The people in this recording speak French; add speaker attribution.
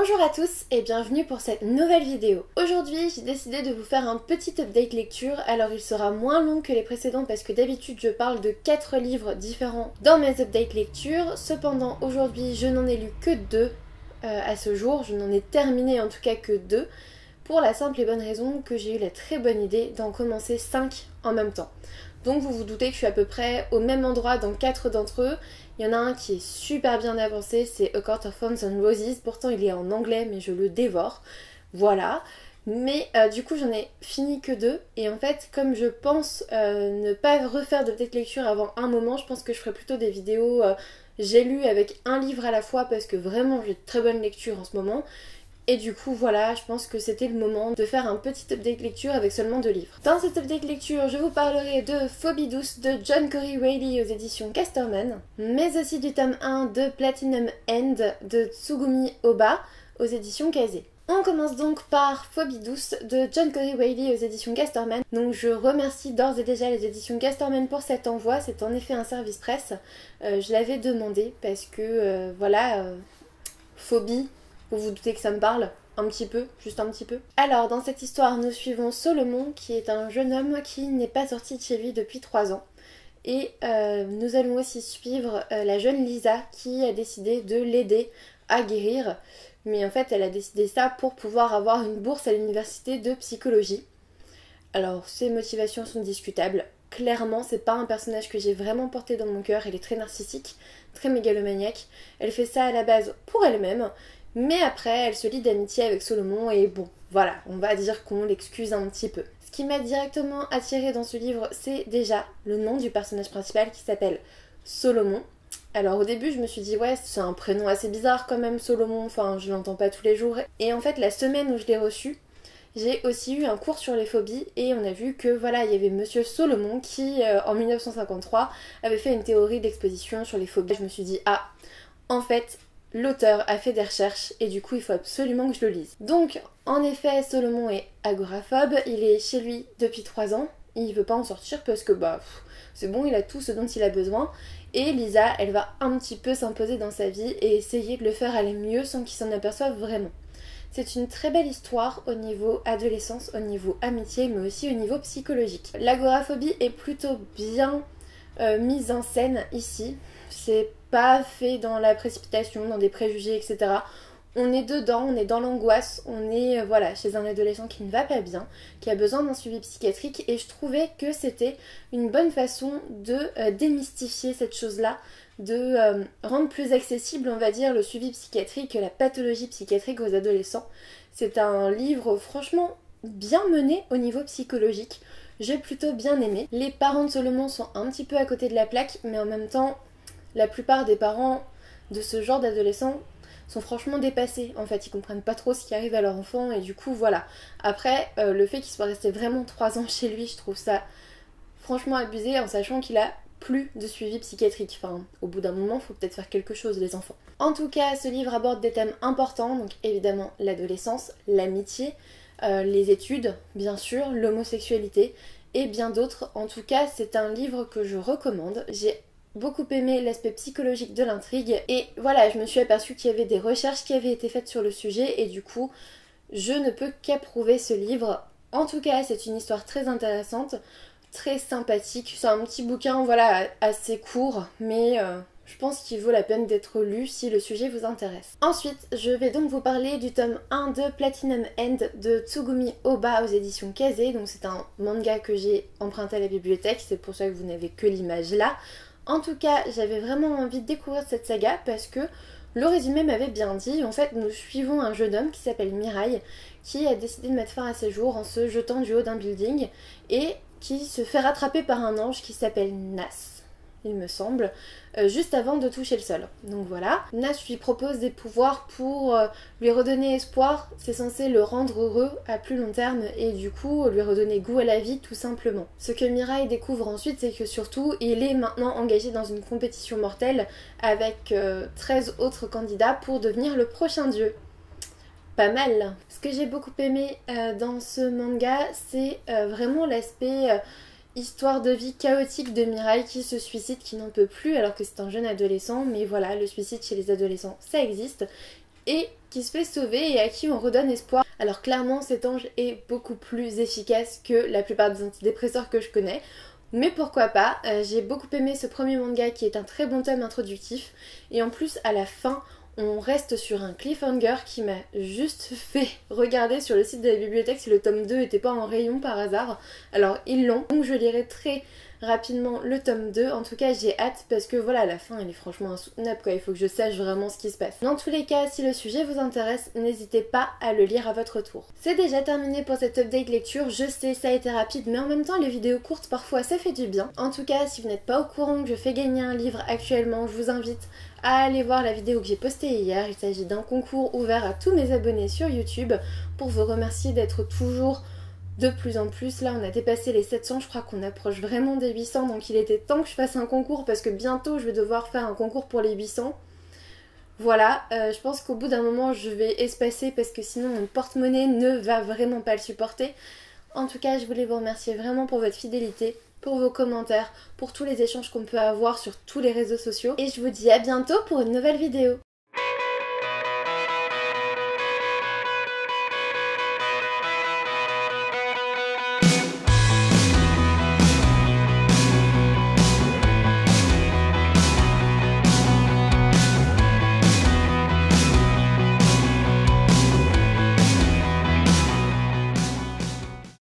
Speaker 1: Bonjour à tous et bienvenue pour cette nouvelle vidéo. Aujourd'hui j'ai décidé de vous faire un petit update lecture, alors il sera moins long que les précédents parce que d'habitude je parle de 4 livres différents dans mes updates lecture. Cependant aujourd'hui je n'en ai lu que 2 à ce jour, je n'en ai terminé en tout cas que 2 pour la simple et bonne raison que j'ai eu la très bonne idée d'en commencer 5 en même temps. Donc vous vous doutez que je suis à peu près au même endroit dans 4 d'entre eux. Il y en a un qui est super bien avancé, c'est A Court of Thorns and Roses. Pourtant il est en anglais mais je le dévore. Voilà. Mais du coup j'en ai fini que 2. Et en fait comme je pense ne pas refaire de petite lecture avant un moment, je pense que je ferai plutôt des vidéos j'ai lu avec un livre à la fois parce que vraiment j'ai de très bonnes lectures en ce moment. Et du coup voilà, je pense que c'était le moment de faire un petit update lecture avec seulement 2 livres. Dans cet update lecture, je vous parlerai de Phobie douce de John Corey Reilly aux éditions Casterman, mais aussi du tome 1 de Platinum End de Tsugumi Oba aux éditions Kazé. On commence donc par Phobie douce de John Corey Reilly aux éditions Casterman. Donc je remercie d'ores et déjà les éditions Casterman pour cet envoi, c'est en effet un service presse. Je l'avais demandé parce que voilà, Phobie... Vous vous doutez que ça me parle un petit peu, juste un petit peu. Alors dans cette histoire nous suivons Solomon qui est un jeune homme qui n'est pas sorti de chez lui depuis 3 ans. Et nous allons aussi suivre la jeune Lisa qui a décidé de l'aider à guérir. Mais en fait elle a décidé ça pour pouvoir avoir une bourse à l'université de psychologie. Alors ses motivations sont discutables. Clairement c'est pas un personnage que j'ai vraiment porté dans mon cœur, elle est très narcissique, très mégalomaniaque. Elle fait ça à la base pour elle-même. Mais après, elle se lie d'amitié avec Solomon et bon, voilà, on va dire qu'on l'excuse un petit peu. Ce qui m'a directement attirée dans ce livre, c'est déjà le nom du personnage principal qui s'appelle Solomon. Alors au début, je me suis dit, ouais, c'est un prénom assez bizarre quand même, Solomon, enfin, je l'entends pas tous les jours. Et en fait, la semaine où je l'ai reçu, j'ai aussi eu un cours sur les phobies et on a vu que voilà, il y avait Monsieur Solomon qui, en 1953, avait fait une théorie d'exposition sur les phobies. Je me suis dit, ah, en fait... l'auteur a fait des recherches et du coup il faut absolument que je le lise. Donc en effet Solomon est agoraphobe, il est chez lui depuis 3 ans, il veut pas en sortir parce que bah c'est bon, il a tout ce dont il a besoin. Et Lisa elle va un petit peu s'imposer dans sa vie et essayer de le faire aller mieux sans qu'il s'en aperçoive vraiment. C'est une très belle histoire au niveau adolescence, au niveau amitié mais aussi au niveau psychologique. L'agoraphobie est plutôt bien mise en scène ici, c'est pas fait dans la précipitation, dans des préjugés, etc. On est dedans, on est dans l'angoisse, on est voilà, chez un adolescent qui ne va pas bien, qui a besoin d'un suivi psychiatrique et je trouvais que c'était une bonne façon de démystifier cette chose-là, de rendre plus accessible, on va dire, le suivi psychiatrique, la pathologie psychiatrique aux adolescents. C'est un livre franchement bien mené au niveau psychologique. J'ai plutôt bien aimé. Les parents de Solomon sont un petit peu à côté de la plaque, mais en même temps, la plupart des parents de ce genre d'adolescents sont franchement dépassés. En fait, ils comprennent pas trop ce qui arrive à leur enfant et du coup, voilà. Après, le fait qu'il soit resté vraiment 3 ans chez lui, je trouve ça franchement abusé en sachant qu'il a plus de suivi psychiatrique. Enfin, au bout d'un moment, faut peut-être faire quelque chose, les enfants. En tout cas, ce livre aborde des thèmes importants, donc évidemment l'adolescence, l'amitié, les études, bien sûr, l'homosexualité et bien d'autres. En tout cas, c'est un livre que je recommande. J'ai beaucoup aimé l'aspect psychologique de l'intrigue et voilà, je me suis aperçue qu'il y avait des recherches qui avaient été faites sur le sujet et du coup, je ne peux qu'approuver ce livre. En tout cas, c'est une histoire très intéressante, très sympathique. C'est un petit bouquin, voilà, assez court, mais je pense qu'il vaut la peine d'être lu si le sujet vous intéresse. Ensuite, je vais donc vous parler du tome 1 de Platinum End de Tsugumi Oba aux éditions Kazé. Donc c'est un manga que j'ai emprunté à la bibliothèque, c'est pour ça que vous n'avez que l'image là. En tout cas, j'avais vraiment envie de découvrir cette saga parce que le résumé m'avait bien dit. En fait, nous suivons un jeune homme qui s'appelle Mirai qui a décidé de mettre fin à ses jours en se jetant du haut d'un building et qui se fait rattraper par un ange qui s'appelle Nas, il me semble, juste avant de toucher le sol. Donc voilà, Nas lui propose des pouvoirs pour lui redonner espoir, c'est censé le rendre heureux à plus long terme et du coup lui redonner goût à la vie tout simplement. Ce que Mirai découvre ensuite, c'est que surtout il est maintenant engagé dans une compétition mortelle avec 13 autres candidats pour devenir le prochain dieu. Pas mal. Ce que j'ai beaucoup aimé dans ce manga, c'est vraiment l'aspect histoire de vie chaotique de Mirai qui se suicide, qui n'en peut plus alors que c'est un jeune adolescent, mais voilà, le suicide chez les adolescents, ça existe, et qui se fait sauver et à qui on redonne espoir. Alors clairement cet ange est beaucoup plus efficace que la plupart des antidépresseurs que je connais. Mais pourquoi pas, j'ai beaucoup aimé ce premier manga qui est un très bon tome introductif. Et en plus à la fin, on reste sur un cliffhanger qui m'a juste fait regarder sur le site de la bibliothèque si le tome 2 était pas en rayon par hasard. Alors ils l'ont, donc je lirai très rapidement le tome 2. En tout cas j'ai hâte parce que voilà, la fin elle est franchement insoutenable quoi, il faut que je sache vraiment ce qui se passe. Dans tous les cas, si le sujet vous intéresse, n'hésitez pas à le lire à votre tour. C'est déjà terminé pour cette update lecture, je sais ça a été rapide mais en même temps les vidéos courtes parfois ça fait du bien. En tout cas si vous n'êtes pas au courant que je fais gagner un livre actuellement, je vous invite à aller voir la vidéo que j'ai postée hier. Il s'agit d'un concours ouvert à tous mes abonnés sur YouTube pour vous remercier d'être toujours de plus en plus. Là on a dépassé les 700, je crois qu'on approche vraiment des 800, donc il était temps que je fasse un concours parce que bientôt je vais devoir faire un concours pour les 800. Voilà, je pense qu'au bout d'un moment je vais espacer parce que sinon mon porte-monnaie ne va vraiment pas le supporter. En tout cas je voulais vous remercier vraiment pour votre fidélité, pour vos commentaires, pour tous les échanges qu'on peut avoir sur tous les réseaux sociaux. Et je vous dis à bientôt pour une nouvelle vidéo.